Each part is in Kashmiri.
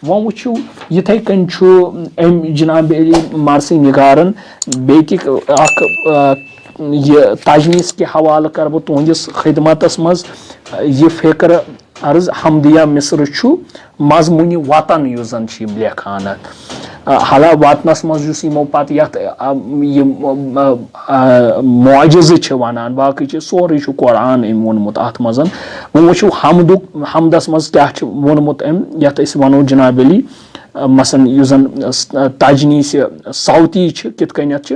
वो वो ये कन जनाब अली मारसी निगारन बेक यह तजनीस के हवाले कर बह तुहस खिदमतस मज यह फ़िक्र अर्ज हमदिया मिसर मजमूनी वतन युस जन लेखान हाला वतनस मज यमो पे मुआजिज़ वनान बाकी सोरे कुरान अम वोनमुत अत मज वो हमदस मज क्या वोनमुत अम यत वनो जनाब अली मसन युस जन तजनीस सौती कित कनत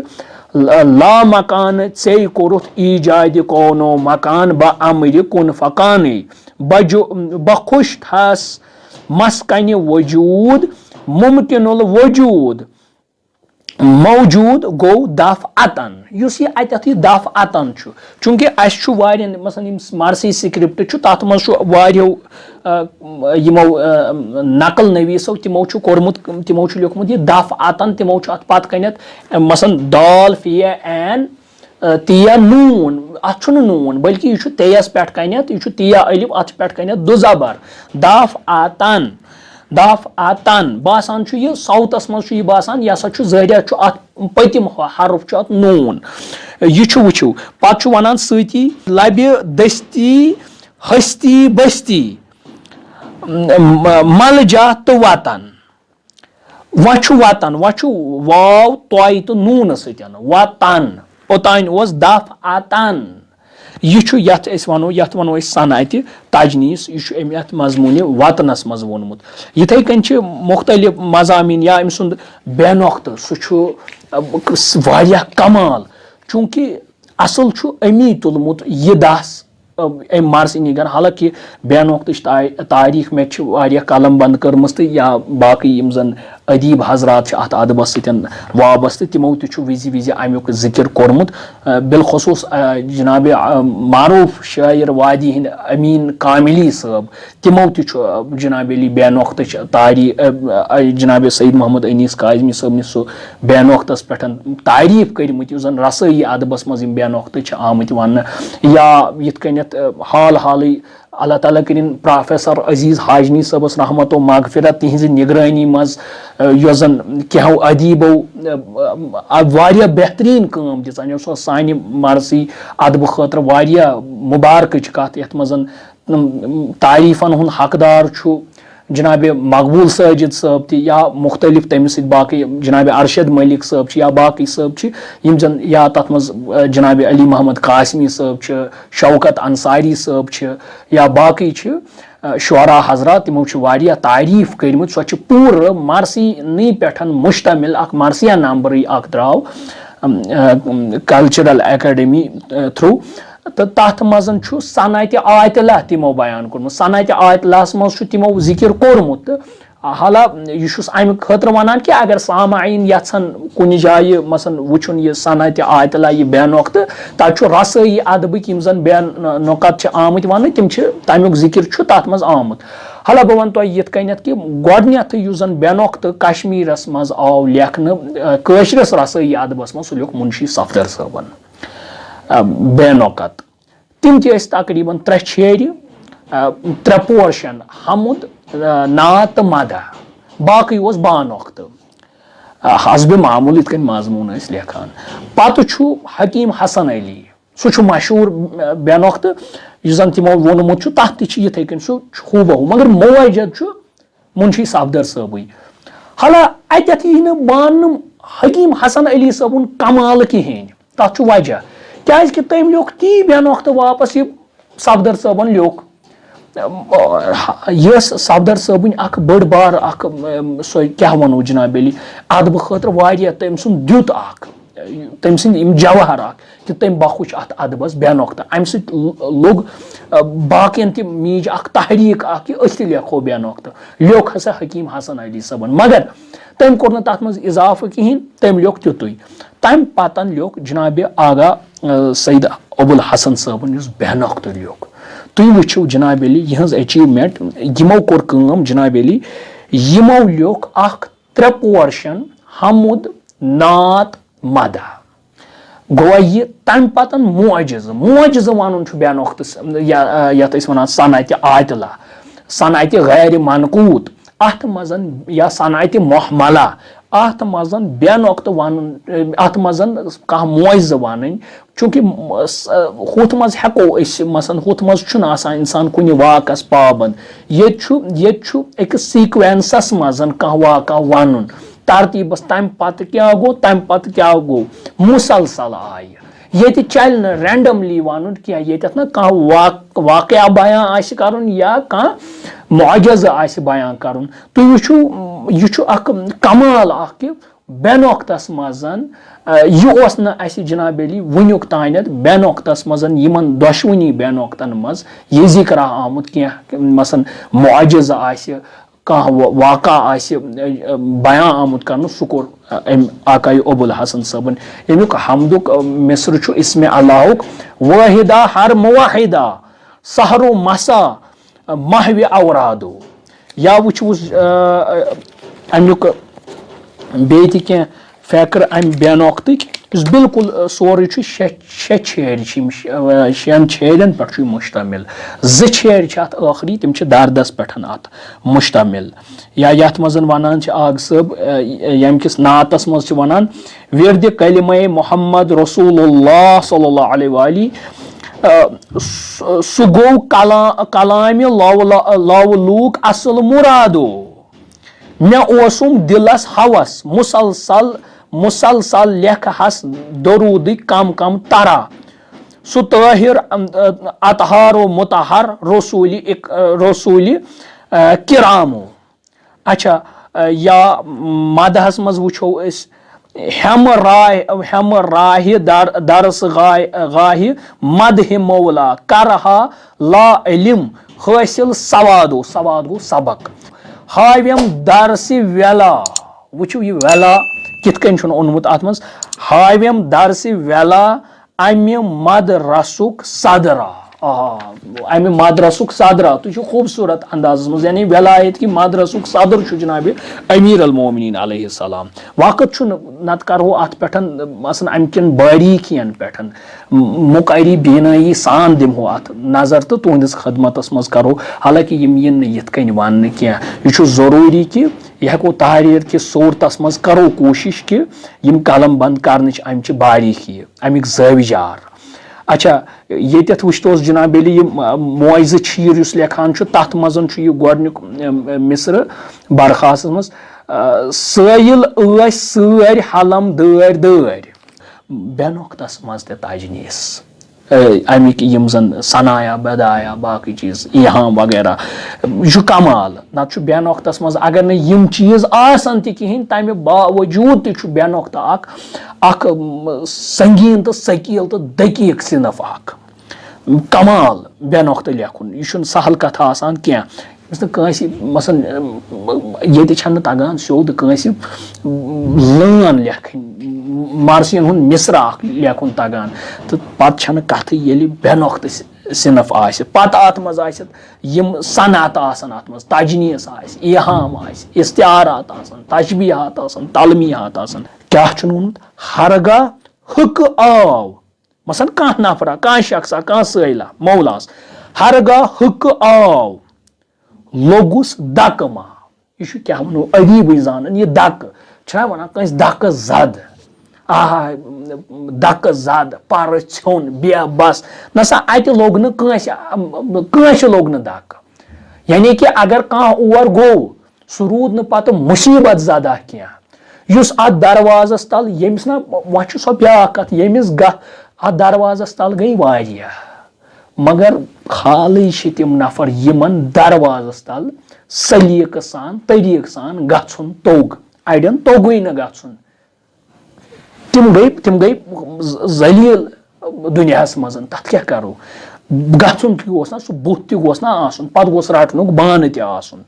ला मकान चे कोरुत ईजाद कोनो मकान ब अमर कुन फकान बखुश थस मस्कन वजूद मुमकिनुल वजूद मौजूद गो दफ अतन यह अत दफ अतन चूंकि मसलन मारसी स्क्रिप्ट तथ मो नकल नवीसो तमो कोर्मुत तमो लिखमुत यह दफ अतन तमो अत पत कनत मसलन दाल फिया एन तिया नून अत नून बल्कि यह तेयस पे कनत यह तिया अलिफ अत पे कनत दो जबर दफ अतन बासान यह साउथस मज बासान यह हसा जरिया अत पतिम हरफ अत नून यह वो पे वन सती लबि दस्ती हस्ती बस्ती मलजा तो वतन वतन वाव तोय तो नून सतन वतन ओतान दफ अतन यह वनो सनत तजनीस यह मजमून वतनस मज वोनमुत यथे कन मुख्तलिफ मजामीन या अम सुंद बेनोख्त सह कमाल चूंकि असल अमी तुलमुत यह दस अम मारसी निगर हालांकि बेनोख्त तारीख मे कलम बंद कर्म या बाकी जन अदीब हजरात अत अदबस वाबस्त तमो विजि विजि अमुक जिक्र कोर्मुत बिलखसूस जनाब मारूफ शायर वादी हिंद अमीन कामिली साहब तमो जनाब अली बेनोख्त तारीख जनाब सईद मोहम्मद अनीस काजमी साहब सह बेनोख्तस पे तारीफ कर्मुत जन रसई अदबस मज बेनोख्त आमत वन या यथ कनत हाल हाल अल्लाह ताला करिन प्रोफेसर अजीज हाजनी सबस रहमत व मगफिरत तिहज निगरानी मज यन कहो अदीबो वारिया बेहतरीन काम दिसान सानि मारसी अदब खतर वारिया मुबारक कत यथ मज तारीफन हुन हकदार जनाब मकबूल साजिद साहब या मुख्तलिफ तम बाकी जनाब अरशद मलिक साहब या बाकी साहब जन या तथ मज जनाब अली मोहम्मद कासमी साहब शौकत अंसारी साहब या बाकी शुरा हजरात तमो तारीफ कर्मुत सो पूर मारसी नी पे मुश्तमिल मारसिया नंबर द्राव कल्चरल एकेडमी थ्रू तो तथ मजन सनत आयतला तमो बयान कोर्मुत सनत आयतलास मज तमो जिक्र कोर्मुत हाला यह अम खतर वनान कि अगर सामाइन यन कुन जाय मसन वुचुन यह सनत आयतला यह बेनोख्त तत रसई अदबिक जन बेनोकत आमत वन तम तमुक जिक्र तथ मज आमुत हाला बह वन तुह यथ कनत कि गोडनथ युस जन बेनोख्त कश्मीरस मज आव लेखन कशरस रसई अदबस मज सह लिख मुंशी सफदर साहबन बेनोकत तम तकरीबन 3 शेर 3 पोर्शन हमुद नात मदा बाकी बानोख्त हसब मामूल इत मजमून लेखान पत हकीम हसन अली सह मशहूर बेनोख्त जन तमो वोनमुत तथ थे कन सह बहु मगर मुवजद मुंशी सफदर साहब हाला अत यी मान हकीम हसन अली साहबन कमाल कहें तथ वजह क्या तम लिख ती बेनोख्त वापस यह सफदर साहबन लिख यस सफदर साहबन बड़ बार क्या वनो जनाब अली अदब खतर वारिया तम सुन द्युत तम सम जवाहर कि तम बखुश अत अदबस बेनोख्त अम लोग बाकियन तह मीज तहरीक कि अस लेखो बेनोख्त लिख हसा हकीम हसन अली साहबन मगर तम कोर तथ मज इजाफ कहें तम लिख तुतु तम पतन लिख जनाब आगा सईद अबुल हसन साहबन बेनोख्त लिख तुम वो जनाब अली यहज अचीवमेंट यमो कोर काम जनाब अली यमो लिख 3 पोर्शन हमुद नात मदा गो यह तम पतन मुआजिज़ वन बेनोख्त यथ वन सनत आयतला सनत गैर मनकूत अथ मजन या सनायत मुहमला अथ मजन बे नोक्त वन अथ मजन कह मुआवज वन चूंकि हुथ मज हेको मसन हुथ मज इंसान कुन वाकस पाबंद ये एक सीक्वेंसस मजन कह वाका वन तरतीबस तम पत क्या गो मुसलसल आय ये चल न रैंडमली वन क्या ये ना कह वाकया बयां आस करन या कह मुअजज़ आस बयां करन तो यह कमाल कि बेनोक्तस मजन यह न जनाब अली वुनुक तानत बेनोक्तस मजन यमन दोशवनी बेनोक्तन मज ये जिक्र आमुत क्या मसन मुअजज़ आस कह वाक़ा आस बयां आमुत कर सह कोर आकाई अबुल हसन सबन यमुक हमदुक मिसर इसमें अल्लाहुक वाहिदा हर मुवाहिदा सहरो मसा महव औरादो या वुच अमुक बेति क्या फैक्र अम बेनोक्तक बिल्कुल सोरे शे छेड़ शेन छेड़न पे मुश्तमिल ज छेड़ आखरी तम दर्दस पे अत मुश्तमिल या यथ मज वन आग सब यम किस नातस मज वन विरद कलिमे मोहम्मद रसूलुल्लाह सल्लल्लाहु अलैहि सह गो कलाम लौलूक असल मुरादो मे ओसुम दिलस हवस मुसलसल लेख हस दरूद कम तरा सु ताहिर अतहारो मुतहर रसूली किरामो अच्छा या मदहस मज वुछो हम राह दरस गाह मदह मौला करहा ला इल्म हासिल सवादो गो सबक हाव्यम दरस वेला वुचु यह वेला कित कन ओनमुत अत मज हाव्यम दरस वेला अमि मदरसुक सदरा अमि मदरसुक सदरा तो खूबसूरत अंदाज मज यानी वेलायत कि मदरसुक सदर जनाब अमीर अल मोमिनीन अलैहिस्सलाम वक्त नत करो अत पे मसन अम किन बारीकियन पे मुकरी बीनाई सान दिमो अत नजर तो तुहदिस खदमतस मज करो हालांकि यम यथ कन वन क्या यह जरूरी कि यह हेको तहरीर कि सूरतस मज करो कोशिश कि यम कलम बंद कर अमच बारीकी अमिक जविजार अच्छा ये वुचतोस जनाब अली मुआवज़ शीर लेखान तथ मजन यह गोडनिक मिसर बरखास्त मज साइल सर हलम दर बेनोक्तस मज तजनीस अमिक यम जन सनाया बदाया बाकी चीज यहाँ वगैरह यह कमाल नत बेनोक्तस मज अगर न यम चीज आसन तहन तमें बावजूद तह बेनोक्त अख संगीन तो सकील तो दकीक सिनफ कमाल बेनोक्त लेखुन यह सहल कथ आसान क्या मसन ये तगान सोद कंस लान लेखन मार्सियन हुन मिसरा लेखुन तगान तो पे कथ ये बेनोक्त सिनफ आस पत अत मज यम सनत आसन अत मज तजनीस आस इहाम आस इस्तिआरात आसन तशबीहात आसन तलमीहात आसन क्या वोनमुत हरगा हक आव मसन कह नफरा कह शख्सा कह सैला मौलास हरगा हक आव लोगुस दक मा यह क्या वो अदीब जान यह दक वन कंस दक जद दक जद पर छोन बे बस नसा अत लोग कंस लोग न दक यानी कि अगर कह और गो सह रूद न पत मुसीबत ज़दा क्या युस अत दरवाजस तल यमिस ना वह सो ब्या कत यमिस अत दरवाजस तल गई वारिया मगर खाली तिम नफर यमन दरवाजस तल सलीक सान तरीक सान गछुन तोग अड़न तोगुई न गछुन तिम गई जलील दुनियास मज तथ क्या करो गछुन गोस ना सह बुत तोस ना आसन पत गोस रटनुक बान तसन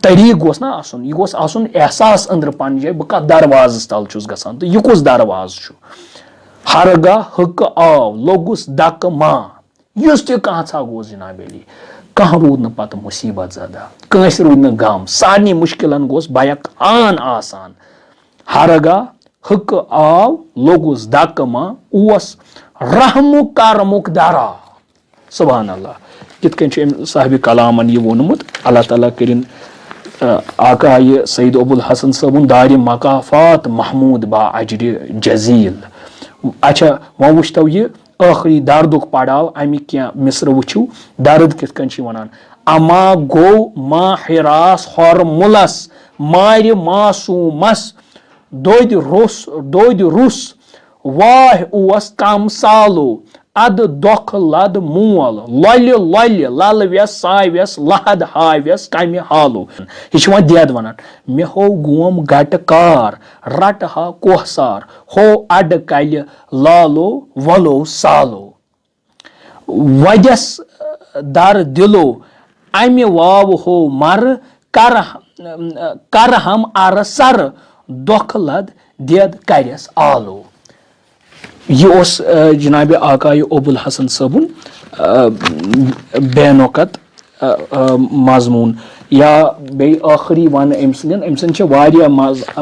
तरीक गोस ना आसन यह गोस आसन एहसास अंदर पन जाए बह कत दरवाजस तल छुस गसान तो यह कुस दरवाज हरगा हक आव लोगुस दक मा युस तह कहा गो जनाब अली कह रूद न पत मुसीबत ज़दा कंस रूद न गम सारे मुश्किलन गोस बैक आन आसान हरगा हक आव लोगुस दक मा ओस रहमुक करमुक दरा सुभान अल्लाह कित कन साहिब कलामन यह वोनमुत अल्लाह ताला करिन आकाए सईद अबुल हसन सबन दार मकाफात महमूद बा अजर जजील। अच्छा वो वुचतो यह आखिरी दर्दुक पड़ाव अमिक क्या मिसर वुचू दर्द कित वन अमा गो मा हिरास हरमुलस मार मासूमस दोद रुस वाह उस कम सालो अद दोख लद मोल लल लल लल व्यस साव्यस लहद हाव्यस कम हालो। यह देद वन मे हो गोम गट कार रट हा कोहसार हो अड कल लालो वलो सालो वजस दर दिलो अमि वाव हो मर कर हम अर सर दोख लद देद करस आलो। यह जनाब आकाय अबुल हसन सबन बैनोकत मजमून या बे आखिरी वन अम सन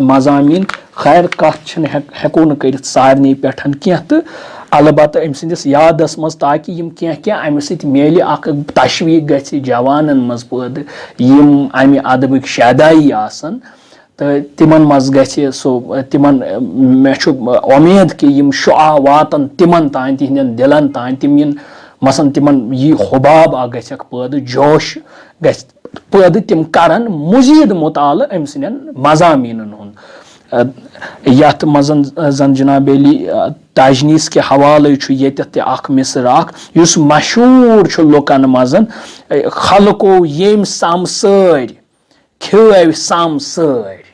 मजामीन खैर कत हेको न कर सारे पे कह तो अलबत् अम सस यादस मज ताकि यम क्या अमि सत मेल तशवीक गि जवानन मज पैद यम अमि अदबिक शदाई आसन तो तिमन मज गि सो तिमन मे उम्मीद कि यम शुआ वातन तिमन तान तिहंदन दिलन तान तिम इन मसन तिमन यह हुबाब गक पैद जोश गद तिम करन मजीद मुताल अम सन मजामीन हुंद यथ मजन जन जनाब अली तजनीस के हवाले ये मिसर युस मशहूर लुकन मजन खलको येम समसर खेव समसर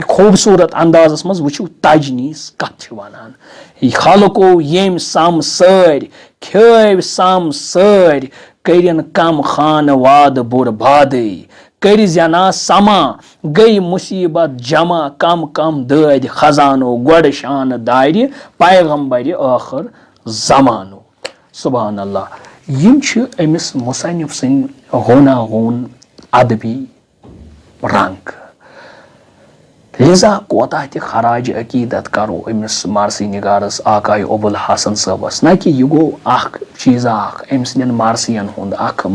खूबसूरत अंदाजस मज वुचू तजनीस कत वनान खलको येम समसर खेव समसर करिन कम खान वाद बुरबाद कर जना समा गई मुसीबत जमा कम कम दद खजानो गोड शान दार पैगम्बर आखिर जमानो। सुभान अल्लाह यम अमिस मुसन्निफ सन होना होन अदबी रंग लिजा कोता खराज अकीदत करो अमिस मारसी निगारस आकाय अबुल हसन सबस ना कि यह गो चीज़ अम सन मारसियन हुंद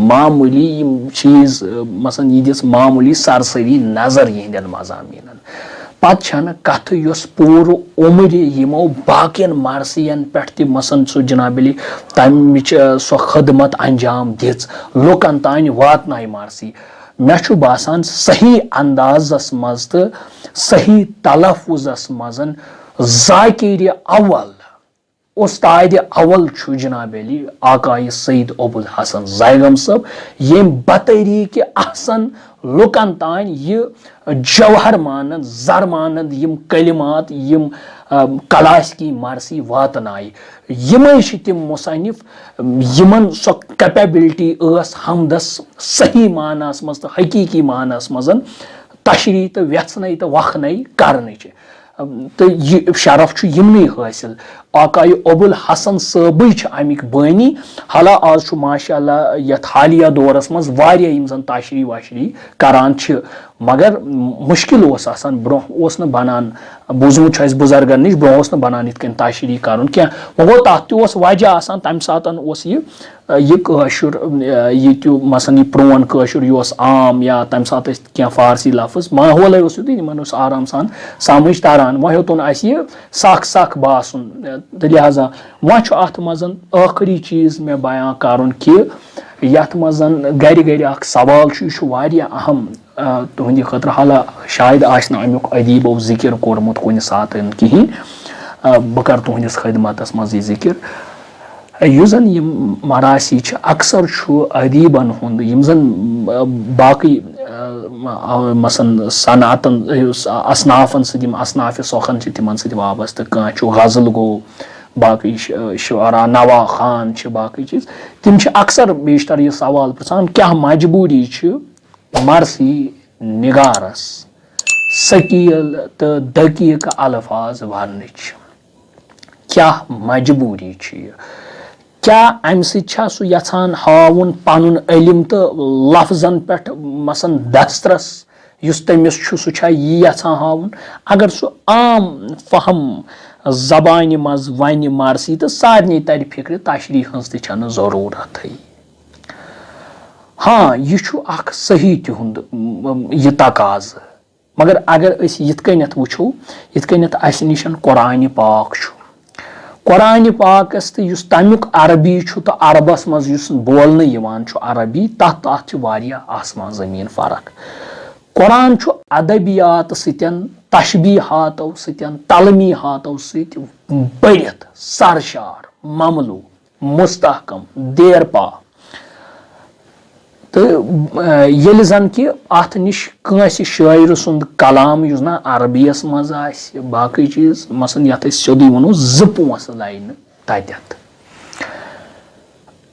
मामूली चीज़ मसन यह दिस मामूली सरसरी नजर यहंदन मजामीन पत कथ पूर उम्र यमो बाकियन मारसियन पे मसन सो जनाब अली तमिच सो खदमत अंजाम दिज लुकन तान वातनाय मारसी मे बासान सही अंदाजस मज तो सही तलफुजस मजन जाकिर अवल उस्ताद अवल जनाब अली आकाय सईद अबुल हसन ज़ैगम सब यम बतरीक अहसन लुकन तान यह जौहर मानद जर मानद यम कलिमात यम कलासकी मारसी वातनाय यमे तिम मुसन्निफ यमन सो कैपेबिलिटी हमदस सही मानस मज तो हकीकी मानस मजन तशरी तो व्यसन तो वखन कर तो यह शरफ यमन हासिल आकाय अबुल हसन सब अमिक बानी हाला आज माशाअल्लाह यथ हालिया दौरस मज वारिया जन तशरी वशरी करान मगर मुश्किल ब्रो बनान बूजमुत बुजुर्गन नश ब्रो बनान इत तशरी कर क्या वो तथ वजह तम सात यह मसन यह प्रोन कशुर यह आम या तम सात क्या फारसी लफ्ज माहौल आराम सान समझ तारान वह हेतुन सख सख बासन तो लिहाजा वह अत मजन आखिरी चीज़ मे बयान कर कि यथ मजन गर सवाल यह अहम तुहंद खतर हाला शायद अमुक अदीबो जिक्र कोरमुत कुन सात कहीं बह कर तुहंदिस खदमतस मज जिक्र युस जन मरासी अक्सर अदीबन हुंद यम जन बाकी मसन सनातन असनाफन सम असनाफ सोखन तिमन सत वाबस्त कह गजल गो बाकी शुरा नवा खान बाकी चीज तिम अक्सर बेशतर यह सवाल पृछान क्या मजबूरी मरसी निगारस सकील तो दकीक अल्फाज वन क्या मजबूरी क्या अम सह यहान हावन पन इलम तो लफ्जन पे मसन दस्तरस तमिस सह यहान हावन अगर सह आम फहम जबान मज वन मारसी तो सारे तर फिक्र तशरी हज तह जरूरत हाँ यह सही तिहुंद यह तकाज मगर अगर यिथ कन्यथ वुछो यिथ कन्यथ अस निश कुरान पाक कुरान पाकस तो तमिक अरबी तो अरबस मज बोलन अरबी तथ आसमान जमीन फर्क कुरान अदबियात सतन तशबीहातो सतन तलमीहातो सत बढ़ित सरशार ममलू मुस्तहकम देरपा तो ये जन कि अत नश शायर सुंद कलाम युस ना अरबियस मज बाकी चीज मसन ये सोदी वनो जोस लाइन तत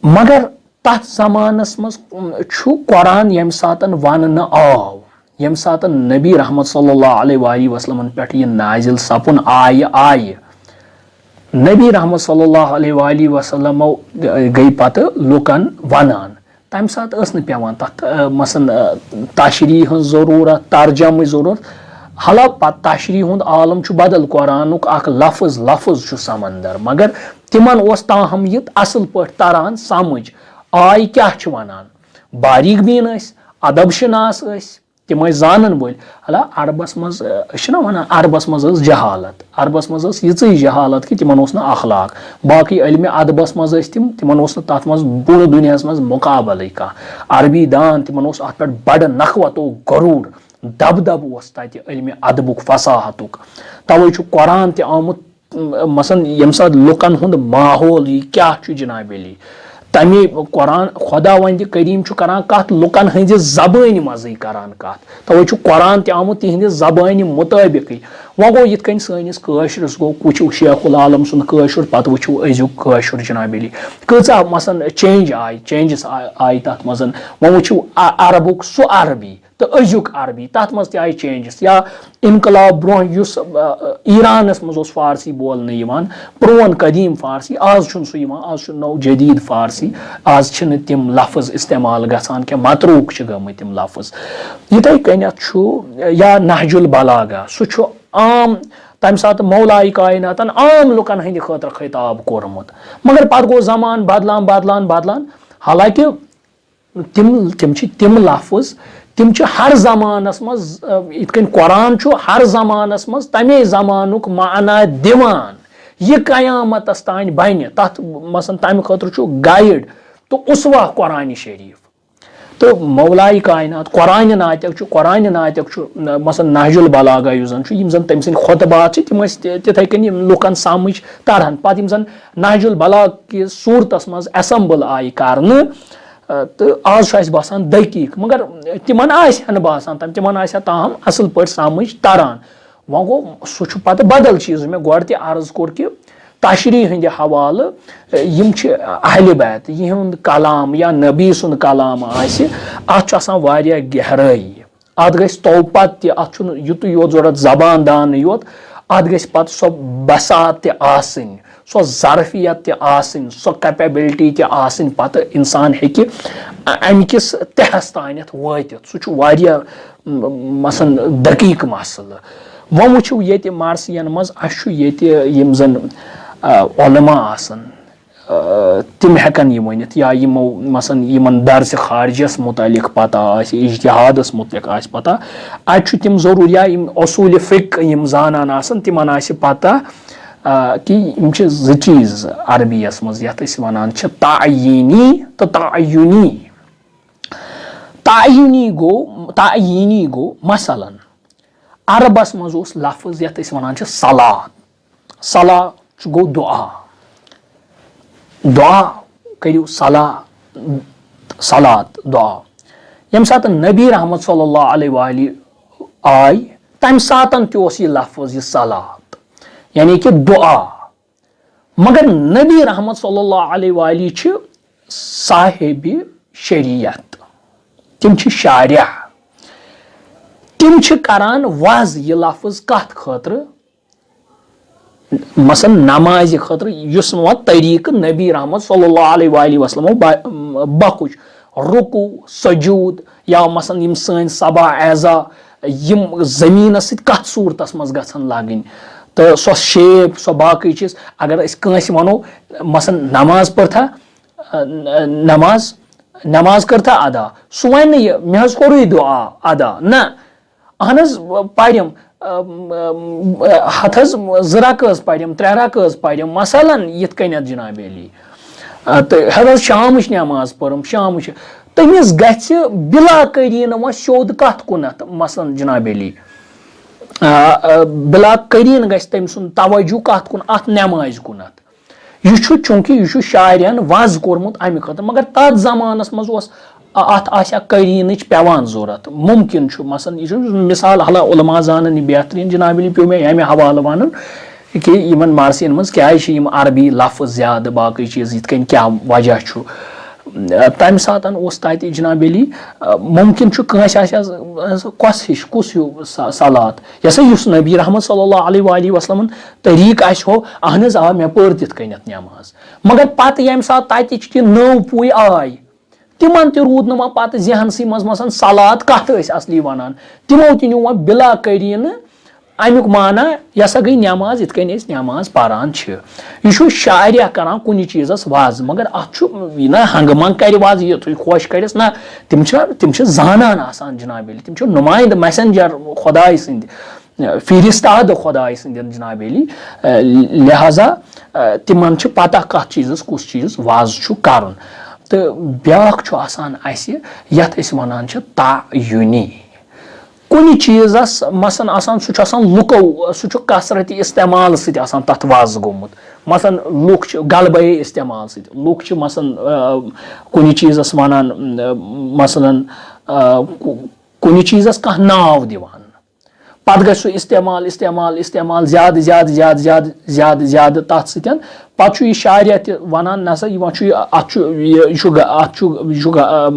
मगर तथ जमानस मज कुरान यम सात वन आव यम सात नबी रहमत सल्लल्लाहु अलैहि वसल्लम पे यह नाजिल सपुन आय नबी रहमत सल्लल्लाहु अलैहि वसल्लम गई पत लुकन वनान तम सात पेवान तथ मसन तशरी जरूरत तर्जम जरूरत हाला पत तशरी हुंद आलम बदल कुरान लफ्ज लफ्ज समंदर मगर तिमन ताहम यह असल पे तरान समझ आय क्या वनान बारीक बीन अदब शनास तम जानन वोल हाला अरबस मज वन अरबस मज जहालत अरबस मज यी जहालत कि तिमन अखलाक बाकी इल्म अदबस मज तिमन तथ मज पूरे दुनिया मज मुकाबल कह अरबी दान तिमन अत पे बड़ नखवतो गरूर दबदब तत इल्म अदबुक फसाहतुक तवे कुरान आमुत मसन यम सात लुकन हुंद माहौल क्या जनाब अली तमे कुरान खुदा वंद करीम करान कत लुकन हंज जबान मज करान कत तवे कुरान आमुत तिहंद जबान मुताबिक वो गो यिथ कन सनिस कशरस गो वुचो शेखुल आलम सुन कशुर पत वुचो अजुक कशुर जनाब अली कचा मसन चेंजेस आय तथ मजन वो वुचो अरबुक सु अरबी तो अजुक अरबी तथ मज आय चेंजेस या इनकलाब ब्रोह ईरानस मज फारसी बोलन प्रोन कदीम फारसी आज आज नौ जदीद फारसी आज तिम लफ्ज इस्तेमाल गसान क्या मतरूक गम तिम लफ्ज यिथे कन या नहजुल बलागा सह आम तम सात मौलाई कायनातन आम लुकन हंद खतर खिताब कोरमुत मगर पत गो जमान बदलान बदलान बदलान हालांकि तिम लफ्ज तिम हर जमानस मज इत कुरान हर जमानस मज तमे जमानुक माना दिवान यह कयामतस तान बन तथ मसन तम खतर गाइड तो उसवा कुरान शरीफ तो मौलाई कायनात कुरान नातक मसन नहजुल बलागा जन तम सद खुतबात तिम तिथे कन लुकन समझ तरहन पत जन नहजुल बलाग कि सूरतस मज असम्बल आय करने तो आज बसान दकीक मगर तिमन बसान तिमन ताहम असल पे समझ तरान वो गो सह पत बदल चीज मे गो अर्ज कोर कि तशरी हंद हवाल यम अहल बैत यिहुंद कलाम या नबी सुंद कलाम अत गहराई अत गई तोपत अत युत योत जरूरत जबान दान योत अत गई पत सो बसात आसन सो ज़रफियत सो कैपेबिलिटी पत इंसान हेकि अमिकिस तहस तानत वातित सह मसन दकीक मसल वो वुचो ये मार्सियन मज यम जन उलमा आसन तिम हेकन यह वनित या यमो मसन यमन दर्स खारिजस मुतालिक पता इज्तिहादस मुतालिक पता अत तिम जरूर या उसूल फिक यम जानन आसन तिमन पता कि यम ज चीज अरबियस मज यत वनान तायीनी तो तायुनी तायीनी गो मसलन अरबस मज लफ्ज यत वनान सलात सला गो दुआ दुआ करियो सलात दुआ यम सात नबी रहमत सल्लल्लाहु अलैहि आय तम सातन यह लफ्ज यह सलात यानी कि दुआ मगर नबी रहमत सल्लल्लाहु अलैहि साहिब शरीयत तिम शारिया तिम करान वाज यह लफ्ज कत खतर मसन नमाज खतर युस तरीक नबी रहमत सल्लल्लाहु अलैहि वसल्लम बकुच रुकू सजूद या मसन यम सन सबा एजा यम जमीन कत सूरतस मज गसन लगन तो सो शेप सो बाकी चीज अगर कंस वनो मसन नमाज पढ़ा नमाज नमाज करता अदा सह वन मे कोर दुआ अदा ना अहन परम हथ ज रक परम 3 रक परम मसलन यिथ कन्यत जनाब अली तो हज शाम नमाज परम शाम तमिस गछ बिला करीन व सोद कत कुनत मसलन जनाब अली बिला करीन गछ तम सुन तवज्जो कत कुन अत नमाज कुनत यह चूंकि यह शायरन वज कोर्मुत अमि खतर मगर तथ जमानस मज अत आशा करीनच पेवान जरूरत मुमकिन मसलन यह मिसाल हला उलमा जानन बेहतरीन जनाब अली पे मे अमे हवाले वन कि इन मार्सियन मज क्या अरबी लफ्ज ज्यादा बाकी चीज यिथ कन क्या वजह तम सात तत जनाब अली मुमकिन कस हिश कुस हूँ सलात यसा युस नबी रहमत सल्लल्लाहु अलैहि वसल्लम तरीक हो अहन आ मे पर तिथ कन्यत नमाज मगर पत यम सात तत नौ पुई आय तिमन रूद नुमा पत जहनसी मज सलात कत असली वनान तिमो ति न्यू बिला करीन अमुक माना यह गई नमाज इत कन नमाज पारान यह शायरिया करान कुन चीज़स वज मगर अत ना हंग मंग कर वज यह तुम खुश करस ना तिम जानान आसान जनाब अली तिम नुमाइंद मैसेंजर खुदाई सद फिरिस्ताद खुदाई सद जनाब अली लिहाजा तिमन पता कत चीज़स कुस चीज़ वज कर तो ब्याख आसान यथ वनान तायुनी कुन चीज़स मसन आसान सह लुको सह कसरती इस्तेमाल सत तथ वज गोमुत मसन लुक गलबे इस्तेमाल सत लुक मसन कुन चीज़स वनान मसलन कुन चीज़स कह नाव दिवान पत गो इस्तेमाल इस्तेमाल इस्तेमाल ज्यादा ज्यादा ज्यादा ज्यादा ज्यादा ज्यादा तथ सतन पह यह शायरिया वनान नसा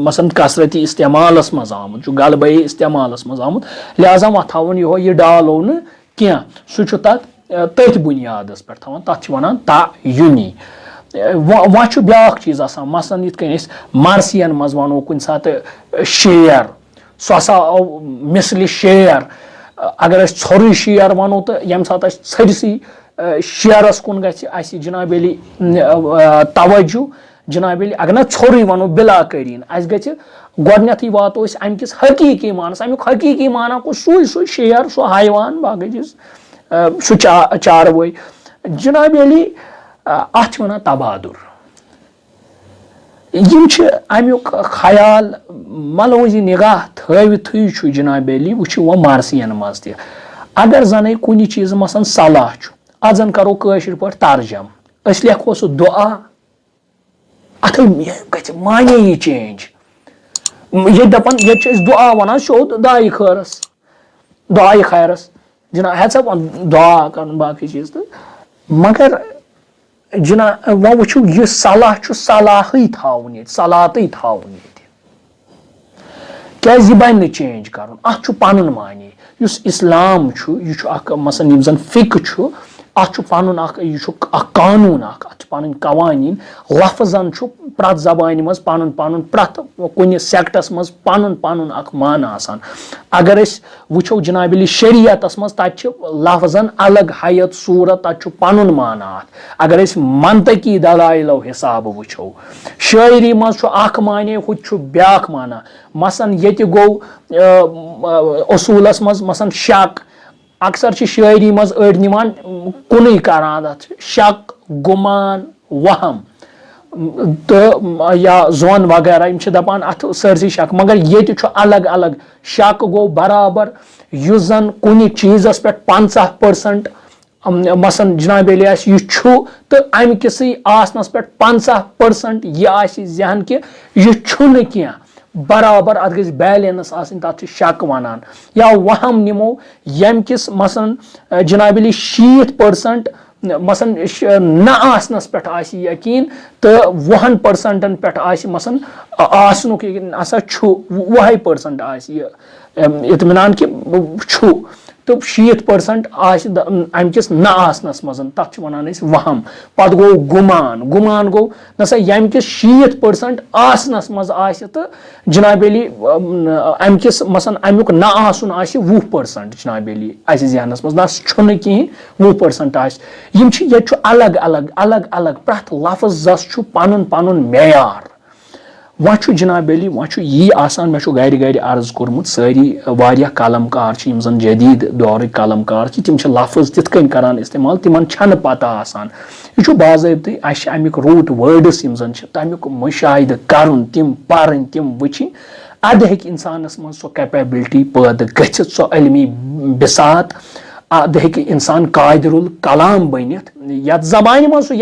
मसन कसरती इस्तेमालस मज आमुत गलबे इस्तेमालस मज आमुत लिहाजा वह थवन यह डालो न क्या सह तथ बुनियादस पे थवन तथ वनान तायुनी वह ब्याख चीज़ आसान मसलन यिथ कन मरसियन मज वनो कुन सात शेर सह हसा मिसलि शेर अगर छोर शेर वनो तो यम सात छरसी शेरस कुन गि जनाब अली तवज्जो जनाब अली अगर ना छोर वनो बिला करीन अस गथी वातो अमकिस हकीकी मानस अमुक हकीकी माना को सू शेर सू हैवान बाकी चीज सू चारवै जनाब अली अत वन तबादुर अमुक ख्याल मलवजी निगाह थविथु जनाब अली वो वह मार्सियन मज त अगर जन कुन चीज मसन सलाह अत जन करो कशर पे तर्जम अस लेखो सह दुआ अत माने यह चेंज ये दपान ये दुआ वन सोद दाई खैरस दुआ खैरस जना है सब दुआ कर बाकी चीज तो मगर जना वह वो यह सलाह सलाही थवन सलात थवन क्या बन चेंज कर अत पन मानी इस्लाम यह मसन जन फिक अत पन यह कानून अत पन कवानीन लफजन प्रत जबान मज पन पन प्रत कुन सेक्टस मज पन पन मान आसान अगर वो जनाब अली शरीयतस मज तत लफजन अलग हैत सूरत तत पन माना अगर मंतकी दलाइलो हिसाब वो शायरी मज माने हु ब्याख माना मसन ये गो असूलस मज मसन शक अक्सर शायरी मज अड़ निवान कुन करान शक गुमान वहम तो या जोन वगैरह दपान अत सरसी शक मगर ये अलग अलग शक गो बराबर युस जन कुन चीज़स पे 50% मसन जनाब अली यह तो अम किस आसनस पे 50% यह जहन कि यह क्या बराबर अत गई बैलेंस आसन तथ शक वनान या वहम निमो यम किस मसन जनाब अली 60% मसन न आसनस पे यकीन तो 1% पे मसन आसनुक हसा 1% इत्मीनान कि तो 60% अमकिस न आसनस मजन तथ वनान वहम पत गो गुमान गुमान गो नसा यम किस 60% आसनस मज तो जनाब अली अमकिस मसन अमुक न आसन 20% जनाब अली जहनस मज ना कहें 20% ये अलग अलग अलग अलग प्रत लफ्जस पन पन मेयार वह जनाब अली वह यी आसान मे गर गर अर्ज कोर्मुत सारी वारिया कलमकार यम जन जदीद दौर कलमकार तिम लफ्ज तिथ कन करान इस्तेमाल तिमन छन पता आसान यह बाज़ाब्ते अमिक रूट वर्ड्स यम जन तमिक मुशाहिद करन तिम परन तिम वुचिन अद हेक इंसानस मज सो कैपेबिलिटी पैदा गछित सो इल्मी बिसात अद हेक इंसान कादिरुल कलाम बनित यथ जबान मज सो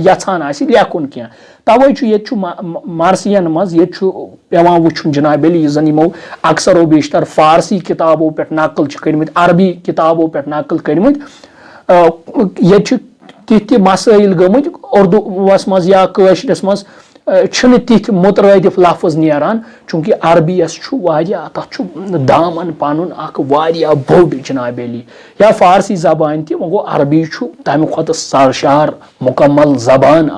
यछान आसि लेखुन क्या तवे ये मार्सियन मज ये पेवान वुचुन जनाब अली जन यमो अक्सर बेशतर फारसी किताबों पे नकल कर्मित अरबी किताबों पे नकल कर्मित ये तिथ मसाइल गमत उर्दूस मज या कशरस मज तिथ मुतरदिफ लफ्ज नेरान चूंकि अरबियस तथ दामन पन वारिया बोड जनाब अली या फारसी जबान तह वो अरबी तम खुद सरशार मुकम्मल जबान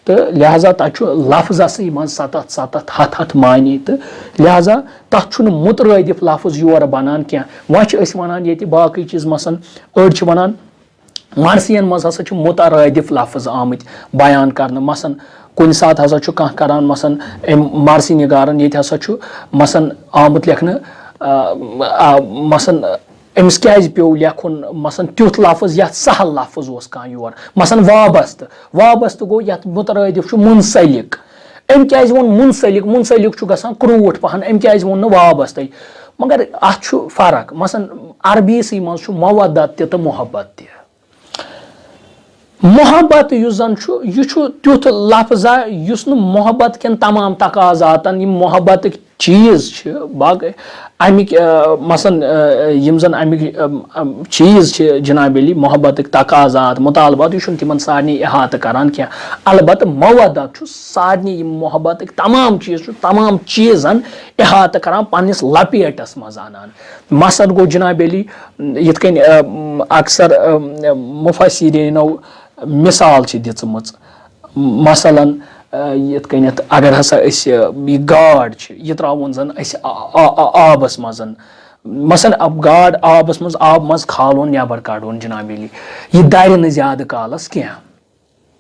तो लिहाजा तथ लफ्जस मन 7 हथ मानी तो लिहाजा तथ मुतरदिफ लफ्ज योर बनान क्या वह वनान ये बाकी चीज मसन अड़ वनान मार्सियन मज हसा मुतरदिफ लफ्ज आमत बयान कर मसन कुन सात हसा कह करान मसन मार्सी निगारन ये हसा मसन आमत लेखन मसन अमिस क्या पे लेखुन मसन तुथ लफ्ज यथ सहल लफ्ज कह योर मसन वाबस्त गो यथ मुतरदिफ मुनसलिक अम क्या वो मुनसलिक गसान क्रूट पहन अम क्या वो वाबस्त मगर अत फर्क मसन अरबी सी मज मवदत तो मोहब्बत त मोहब्बत जन यह तुथ लफ्जा युस मोहब्बत कन तमाम तकाजातन मोहब्बत चीज बाकी अमिक मसन यम जन अमिक चीज जनाब अली मोहब्बत तकाजात मुतालबात यह तिमन सारे अहात करान क्या अलबत् मवदत सारे मोहब्बत तमाम चीजन अहात करान पन्निस लपेटस मज अनान मसन गो जनाब अली यिथ कन अक्सर मुफस्सिरीनो मिसाल दिम मसलन यिथ कनियत अगर हसा गाड यह त्रावन जन आबस मजन मसन अब गाड आबस मज आब मज खालोन नबर कड़ोन जनाब अली यह दर न ज्यादा कालस क्या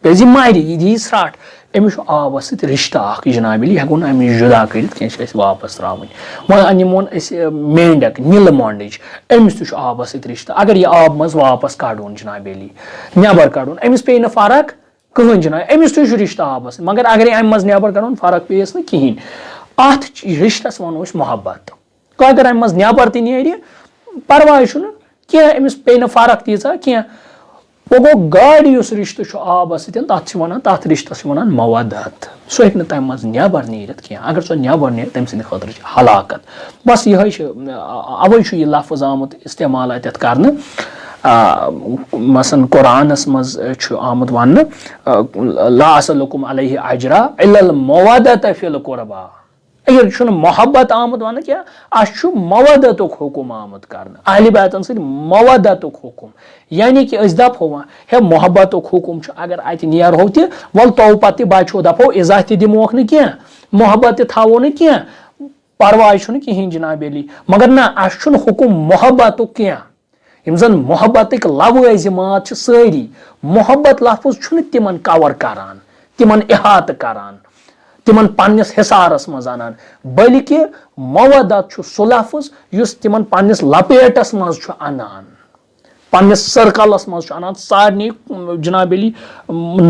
पे मार यह स्राट अमिस आबस सत रिश्ता जनाब अली हेको अमिस जुदा कर वापस त्रावन वन निमोन मेंढक नील मोंडज अमिस तु आबस सत रिश्ता अगर यह आब मज वापस कड़ोन जनाब अली नबर कड़ोन अमिस पे फर्क कहन जनाब अमिस तु रिश्ता आबस मगर अगर अम मज नबर कड़ोन फर्क पेस न कहें अत रिश्तस वनो मोहब्बत अगर अम मज नबर त नेर परवाह क्या अमिस पे फर्क तीचा क्या वो गो गाड़ रिश्त आबस तथ रिश्तस वन मवदत सह हे तम मज नबर नीरत क्या अगर सह नबर नीर तम सद खतर हलाकत बस यह अवे यह लफ्ज आमुत इस्तेमाल अत कर मसन कुरानस मज आमुत वन ला असलुकुम अलैहि अजरा इल्लल मवदत फिल कुरबा अगर मोहब्बत आमुत वन क्या अस मवदत हुकुम आमुत कर अहल बैतन सद मवदत हुकुम यानी कि दपो हे मोहब्बत हुकुम अगर अत नेरो तो वल तो पे बचो दपो इज्जत त दिमोक न क्या मोहब्बत थवो न क्या परवाह कहें जनाब अली मगर ना अस हुकुम मोहब्बत क्या यम जन मोहब्बत लवाजिमात सारी मोहब्बत लफ्ज तिमन कवर करान तिमन अहात करान तिमन पन्निस हिसारस मज अनान बल्कि मवदत सह लफ्ज युस तिमन पन्निस लपेटस मज अनान पन्निस सर्कलस मज अनान सारे जनाब अली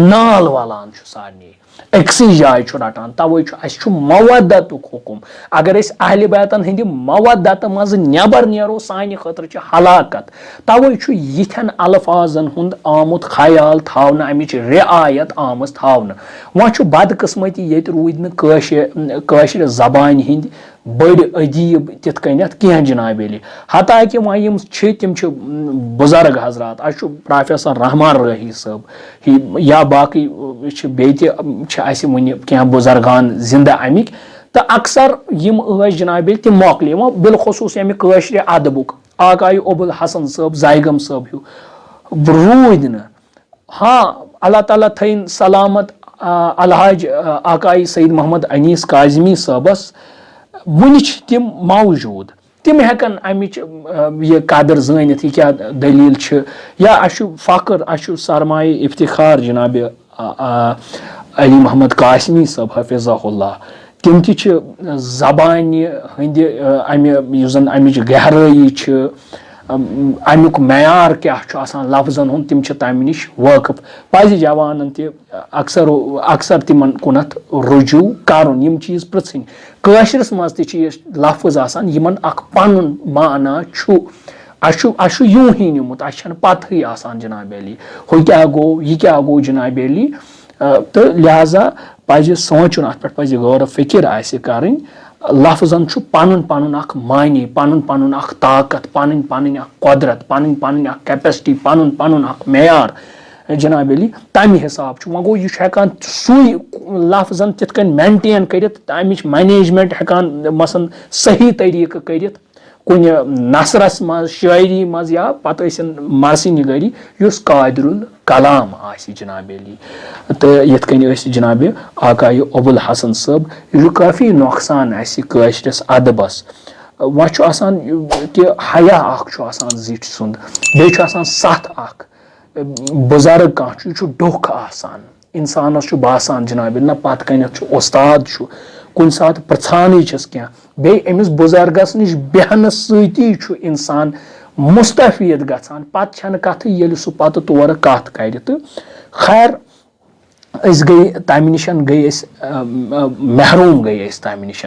नाल वालान सारे अक्सी जाय रटान तवे मवदत हुकुम अगर अहल बैतन हंद मवदत मज नबर नेरो सानि खतर हलाकत तवे यिथन अल्फाजन हुंद आमुत ख्याल थावन अमिच रियायत आमज थावन वह बदकिस्मती ये रूद नशर जबान हिंद बड़ अजीब तिथ कनत कह जनाब अली हता कि वह तिम बुजुर्ग हजरात अस प्रोफेसर रहमान रही साहब या बाकी वन क्या बुजुर्गान जिंदा अमिक तो अक्सर यम जनाब अली तम मोकले बिलखसूस अमिक अदबुक आकाय अबुल हसन साहब जायगम साहब हूँ रूद न हाँ अल्लाह ताला थन सलामत अलहाज आकाय सईद मोहम्मद अनीस काजमी साहबस वन तम मौजूद तम हेकन अमिच यह कदर जानित यह क्या दलील या अस फख्र अस सरमाए इफ्तिखार जनाब अली मोहम्मद कासमी साहब हफिज़हुल्लाह तिम ति ज़बानी हंदि अमिच गहराई अमुक मैार क्या लफ्जन हुंद तिम तम नश वाकिफ पज जवान अक्सर तिमन कुनत रुजू करन यम चीज पृछन काशरस मज ति लफ्ज आसान यमन अख पनुन माना अशु यूं ही निमुत अन पतही आसान जनाब अली हो क्या गो यह क्या गो जनाब अली तो लिहाजा पज सोचुन अत पे पज गौर फिक्र आसि करन लफ्जन पनुन पनुन अख मानी पनुन पनुन अख ताकत पनुन पनुन अख कुदरत पनुन पनुन अख कैपेसिटी पनुन पनुन अख मेयार जनाब अली तम हिसाब वह गो यह हेकान सुई लफ्जन तिथ कन मेंटेन करित तमिच मैनेजमेंट हेकान मसन सही तरीके करित कुन नसरस मज शायरी मज या पत मरसी निगरी युस कादिरुल कलाम आसि जनाब अली तो यथ कन जनाब आकाय अबुल हसन साहब यह काफ़ी नुकसान आसि काशरस अदबस वह कि हया जिठ सुंद बेच सथ बुजुर्ग कह डोख आसान इंसानस बासान जनाब ना पत कन उस्ताद कुन सात प्रछान क्या बे अमिस बुजुर्गस नश बेहन सती इंसान मुस्तफीद गसान पत कथ ये सह पत तौर कथ कर तो खैर गई तम नश गई महरूम गई तम नश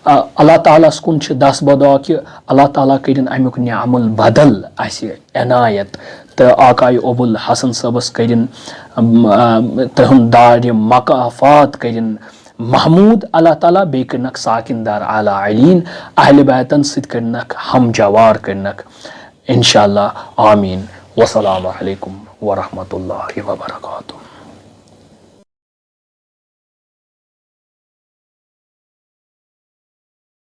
अल्लाह तालस कुन दस बदुआ कि अल्लाह ताला कर अमुक नियामुल बदल अनायत तो आकाय अबुल हसन सबस कर तहद दार मकाफात कर महमूद अल्लाह ताला बे करनक साकिनदार आला अलीन अहल बैतन सिद करनक हम जवार करनक इंशाअल्लाह आमीन वस्सलामु अलैकुम वरहमतुल्लाहि वबरकातुहू।